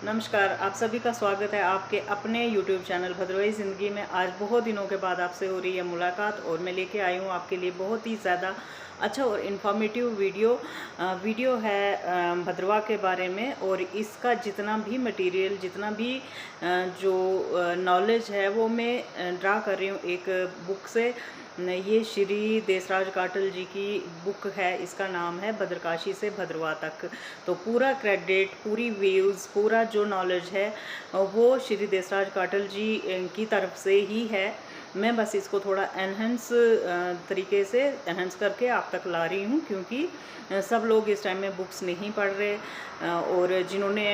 नमस्कार, आप सभी का स्वागत है आपके अपने YouTube चैनल भद्रवाही ज़िंदगी में। आज बहुत दिनों के बाद आपसे हो रही है मुलाकात और मैं लेके आई हूँ आपके लिए बहुत ही ज़्यादा अच्छा और इन्फॉर्मेटिव वीडियो है भद्रवाह के बारे में। और इसका जितना भी मटेरियल, जितना भी जो नॉलेज है वो मैं ड्रा कर रही हूँ एक बुक से। ये श्री देसराज काटल जी की बुक है, इसका नाम है भद्रकाशी से भद्रवाह तक। तो पूरा क्रेडिट, पूरी व्यूज़, पूरा जो नॉलेज है वो श्री देसराज काटल जी की तरफ से ही है। मैं बस इसको थोड़ा एनहेंस तरीके से एनहेंस करके आप तक ला रही हूँ, क्योंकि सब लोग इस टाइम में बुक्स नहीं पढ़ रहे। और जिन्होंने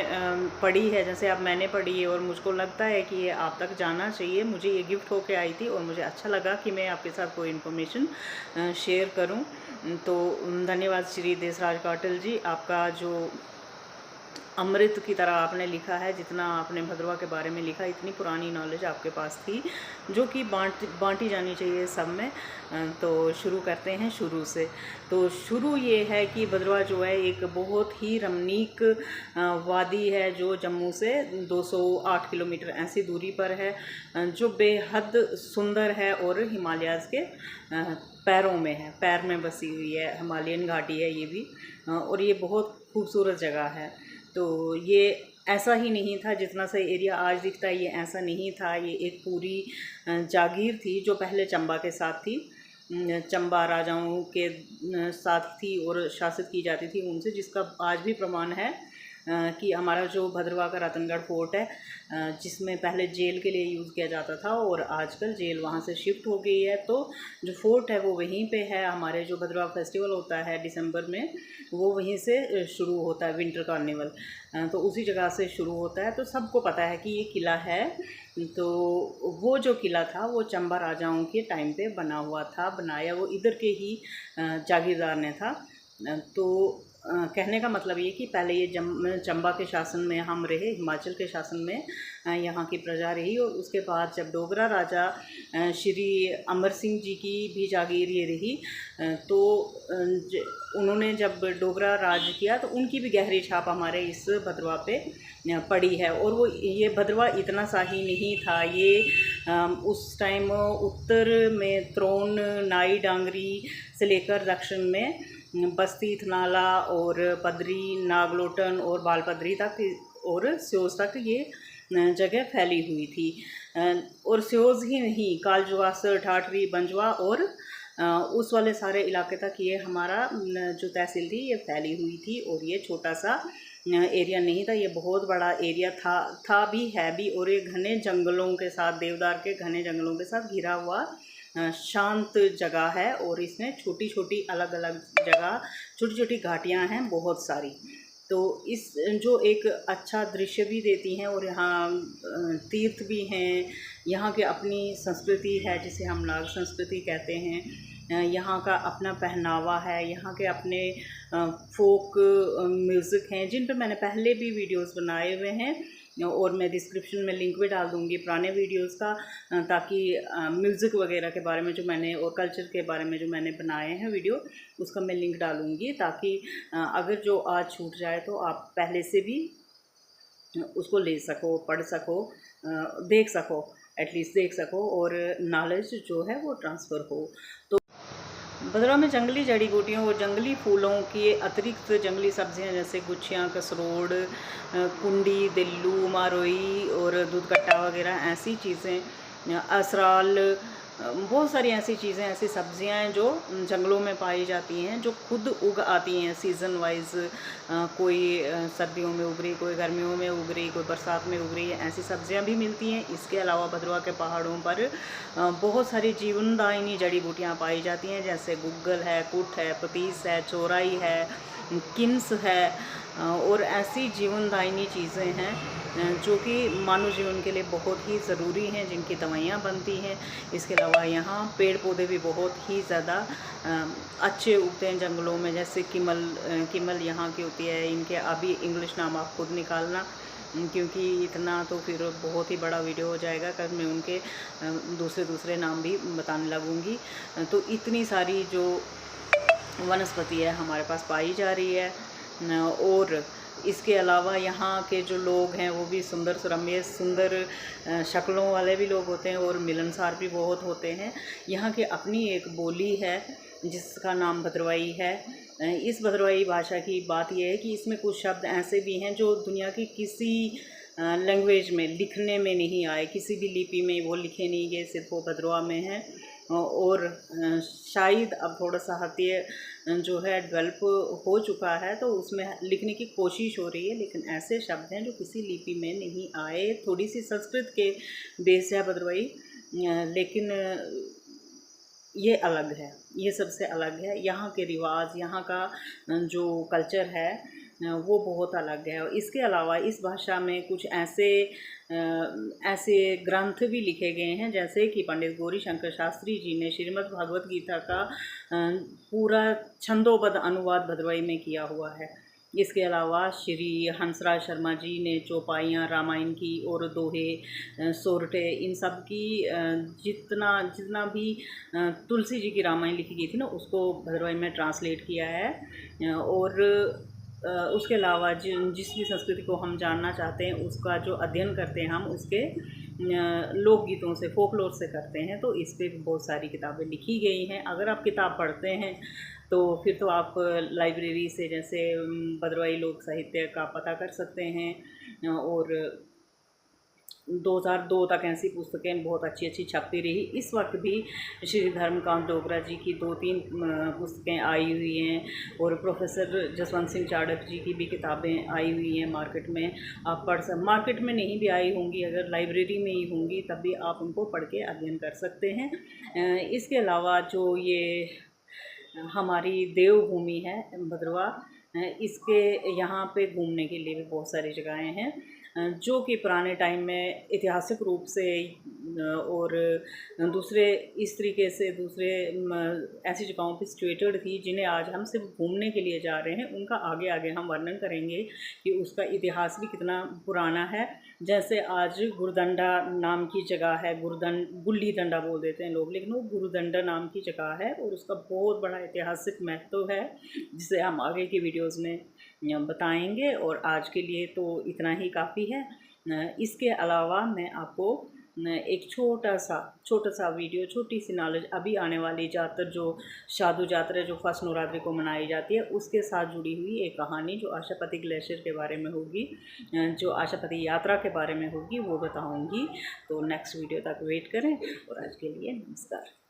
पढ़ी है, जैसे अब मैंने पढ़ी है और मुझको लगता है कि ये आप तक जाना चाहिए। मुझे ये गिफ्ट होके आई थी और मुझे अच्छा लगा कि मैं आपके साथ कोई इन्फॉर्मेशन शेयर करूं। तो धन्यवाद श्री देसराज काटल जी, आपका जो अमृत की तरह आपने लिखा है, जितना आपने भद्रवाह के बारे में लिखा, इतनी पुरानी नॉलेज आपके पास थी जो कि बांटी जानी चाहिए सब में। तो शुरू करते हैं शुरू से। तो शुरू ये है कि भद्रवाह जो है एक बहुत ही रमणीक वादी है जो जम्मू से 208 किलोमीटर ऐसी दूरी पर है, जो बेहद सुंदर है और हिमालयाज़ के पैरों में है, पैर में बसी हुई है। हिमालयन घाटी है ये भी, और ये बहुत खूबसूरत जगह है। तो ये ऐसा ही नहीं था जितना सा एरिया आज दिखता है, ये ऐसा नहीं था। ये एक पूरी जागीर थी जो पहले चंबा के साथ थी, चंबा राजाओं के साथ थी और शासित की जाती थी उनसे, जिसका आज भी प्रमाण है कि हमारा जो भद्रवाह का रतनगढ़ फोर्ट है, जिसमें पहले जेल के लिए यूज़ किया जाता था और आजकल जेल वहाँ से शिफ्ट हो गई है। तो जो फोर्ट है वो वहीं पे है। हमारे जो भद्रवाह फेस्टिवल होता है दिसंबर में, वो वहीं से शुरू होता है, विंटर कार्निवल, तो उसी जगह से शुरू होता है। तो सबको पता है कि ये किला है। तो वो जो किला था वो चंबा राजाओं के टाइम पे बना हुआ था, बनाया वो इधर के ही जागीरदार ने था। तो कहने का मतलब ये कि पहले ये चंबा के शासन में हम रहे, हिमाचल के शासन में यहाँ की प्रजा रही। और उसके बाद जब डोगरा राजा श्री अमर सिंह जी की भी जागीर ये रही, तो उन्होंने जब डोगरा राज किया तो उनकी भी गहरी छाप हमारे इस भद्रवाह पे पड़ी है। और वो ये भद्रवाह इतना सा ही नहीं था, ये उस टाइम उत्तर में त्रोन, नाई डांगरी से लेकर दक्षिण में बस्ती, थनाला और पदरी, नागलोटन और बालपदरी तक और स्योज तक ये जगह फैली हुई थी। और स्योज ही नहीं, कालजवास, ठाठरी, बंजवा और उस वाले सारे इलाके तक ये हमारा जो तहसील थी ये फैली हुई थी। और ये छोटा सा एरिया नहीं था, ये बहुत बड़ा एरिया था भी, है भी। और ये घने जंगलों के साथ, देवदार के घने जंगलों के साथ घिरा हुआ शांत जगह है। और इसमें छोटी छोटी अलग अलग जगह, छोटी छोटी घाटियाँ हैं बहुत सारी। तो इस जो एक अच्छा दृश्य भी देती हैं। और यहाँ तीर्थ भी हैं, यहाँ की अपनी संस्कृति है जिसे हम नाग संस्कृति कहते हैं। यहाँ का अपना पहनावा है, यहाँ के अपने फोक म्यूज़िक हैं जिन पर मैंने पहले भी वीडियोस बनाए हुए हैं। और मैं डिस्क्रिप्शन में लिंक भी डाल दूँगी पुराने वीडियोस का, ताकि म्यूज़िक वगैरह के बारे में जो मैंने और कल्चर के बारे में जो मैंने बनाए हैं वीडियो, उसका मैं लिंक डालूँगी, ताकि अगर जो आज छूट जाए तो आप पहले से भी उसको ले सको, पढ़ सको, देख सको, एटलीस्ट देख सको, और नॉलेज जो है वो ट्रांसफ़र हो। तो भद्रवाह में जंगली जड़ी बूटियों और जंगली फूलों के अतिरिक्त जंगली सब्जियां जैसे गुच्छियाँ, कसरोड़, कुंडी, दिल्लू, मारोई और दूधकट्टा वगैरह ऐसी चीज़ें, असराल, बहुत सारी ऐसी चीज़ें, ऐसी सब्जियां हैं जो जंगलों में पाई जाती हैं, जो खुद उग आती हैं सीज़न वाइज। कोई सर्दियों में उग रही, कोई गर्मियों में उग रही, कोई बरसात में उग रही है, ऐसी सब्जियां भी मिलती हैं। इसके अलावा भद्रवाह के पहाड़ों पर बहुत सारी जीवनदायिनी जड़ी बूटियां पाई जाती हैं, जैसे गुग्गल है, कुट है, पतीस है, चौराई है, किन्स है, और ऐसी जीवनदायिनी चीज़ें हैं जो कि मानव जीवन के लिए बहुत ही ज़रूरी हैं, जिनकी दवाइयाँ बनती हैं। इसके अलावा यहाँ पेड़ पौधे भी बहुत ही ज़्यादा अच्छे उगते हैं जंगलों में, जैसे किमल यहाँ की होती है। इनके अभी इंग्लिश नाम आप खुद निकालना, क्योंकि इतना तो फिर बहुत ही बड़ा वीडियो हो जाएगा। कल मैं उनके दूसरे नाम भी बताने लगूँगी। तो इतनी सारी जो वनस्पति है हमारे पास पाई जा रही है। और इसके अलावा यहाँ के जो लोग हैं वो भी सुंदर सुरम्य, सुंदर शक्लों वाले भी लोग होते हैं और मिलनसार भी बहुत होते हैं। यहाँ की अपनी एक बोली है जिसका नाम भद्रवाही है। इस भद्रवाही भाषा की बात यह है कि इसमें कुछ शब्द ऐसे भी हैं जो दुनिया की किसी लैंग्वेज में लिखने में नहीं आए, किसी भी लिपि में वो लिखे नहीं गए, सिर्फ वो भद्रवा में हैं। और शायद अब थोड़ा साहित्य जो है डेवलप हो चुका है तो उसमें लिखने की कोशिश हो रही है, लेकिन ऐसे शब्द हैं जो किसी लिपि में नहीं आए। थोड़ी सी संस्कृत के बेस है भद्रवाही, लेकिन ये अलग है, ये सबसे अलग है। यहाँ के रिवाज, यहाँ का जो कल्चर है वो बहुत अलग है। और इसके अलावा इस भाषा में कुछ ऐसे ग्रंथ भी लिखे गए हैं, जैसे कि पंडित गौरी शंकर शास्त्री जी ने श्रीमद् भागवत गीता का पूरा छंदोबद्ध अनुवाद भद्रवाही में किया हुआ है। इसके अलावा श्री हंसराज शर्मा जी ने चौपाइयाँ रामायण की और दोहे, सोरठे, इन सब की जितना भी तुलसी जी की रामायण लिखी गई थी ना, उसको भद्रवाही में ट्रांसलेट किया है। और उसके अलावा जिस भी संस्कृति को हम जानना चाहते हैं उसका जो अध्ययन करते हैं हम उसके लोकगीतों से, फोकलोर से करते हैं, तो इस पर भी बहुत सारी किताबें लिखी गई हैं। अगर आप किताब पढ़ते हैं तो फिर तो आप लाइब्रेरी से जैसे भद्रवाही लोक साहित्य का पता कर सकते हैं। और 2002 तक ऐसी पुस्तकें बहुत अच्छी छपती रही। इस वक्त भी श्री धर्मकांत डोगरा जी की 2-3 पुस्तकें आई हुई हैं और प्रोफेसर जसवंत सिंह चाड़क जी की भी किताबें आई हुई हैं मार्केट में। आप मार्केट में नहीं भी आई होंगी, अगर लाइब्रेरी में ही होंगी तब भी आप उनको पढ़ के अध्ययन कर सकते हैं। इसके अलावा जो ये हमारी देवभूमि है भद्रवा, इसके यहाँ पे घूमने के लिए भी बहुत सारी जगहें हैं जो कि पुराने टाइम में ऐतिहासिक रूप से और दूसरे इस तरीके से दूसरे ऐसी जगहों पे सिचुएटेड थी जिन्हें आज हम सिर्फ घूमने के लिए जा रहे हैं। उनका आगे आगे हम वर्णन करेंगे कि उसका इतिहास भी कितना पुराना है। जैसे आज गुरुदंडा नाम की जगह है, गुल्ली डंडा बोल देते हैं लोग, लेकिन वो गुरुदंडा नाम की जगह है और उसका बहुत बड़ा ऐतिहासिक महत्व है जिसे हम आगे की वीडियोज़ में बताएंगे। और आज के लिए तो इतना ही काफ़ी है। इसके अलावा मैं आपको एक छोटा सा वीडियो, छोटी सी नॉलेज, अभी आने वाली ज़्यादातर जो शादू यात्रा जो फर्स्ट नवरात्रि को मनाई जाती है उसके साथ जुड़ी हुई एक कहानी जो आशापति ग्लेशियर के बारे में होगी, जो आशापति यात्रा के बारे में होगी, वो बताऊंगी। तो नेक्स्ट वीडियो तक वेट करें और आज के लिए नमस्कार।